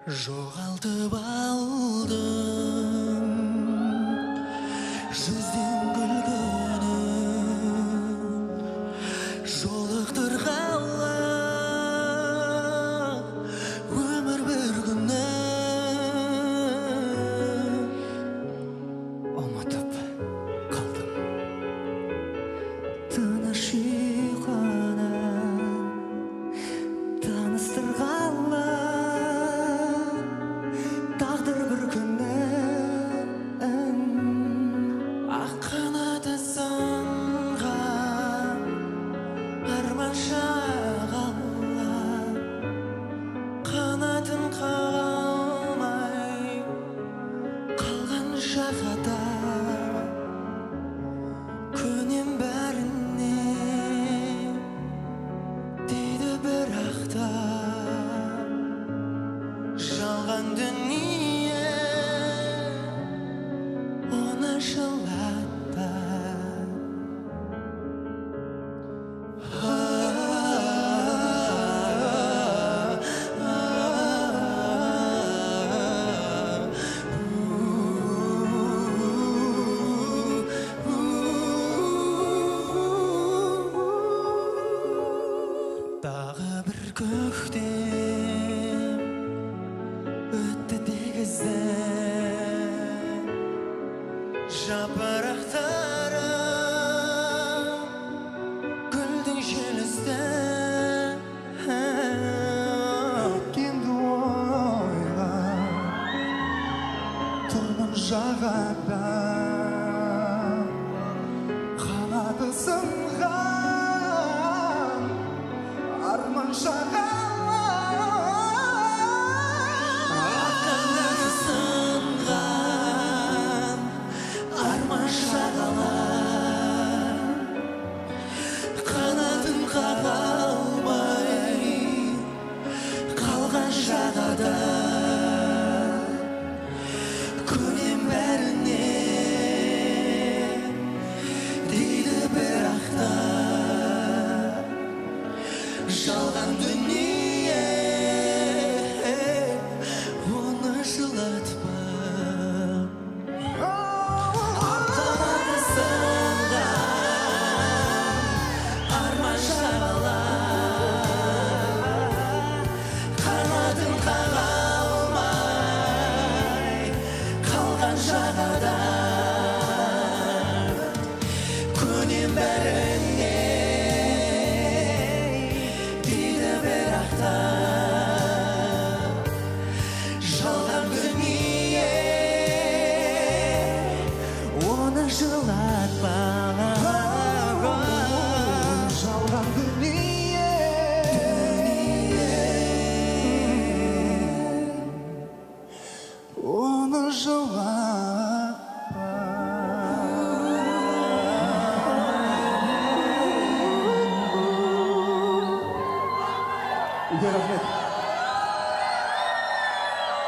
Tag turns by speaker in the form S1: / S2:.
S1: жоғалтып алдым жүзден күлгенін жолықтырғалы өмір бір күні ұмытып қалдым тыныш ұйқыны таныстырғалы тағдыр бір күні ақ қанаты сынған арман шағала қанатын қаға алмай қалған жағада көнем бәріне дейді бірақ та жалған дүние оны жылатпа тағы бір көктем өтті дегізіп жапырақтары гүлдің желісті өткенді ойлап тұрмын жағада қанаты сынған арман шағала қанаты сынған арман шағала қанатын қаға алмай қалған жағада көнем бәріне дейді бірақ та жалған дүние оны жылатпа қанаты сынған арман шағала қанатын қаға алмай қалған жағада көнем бәріне жалған дүние оны жылатпа жалған дүние оны жылатпа
S2: Үйге рахмет.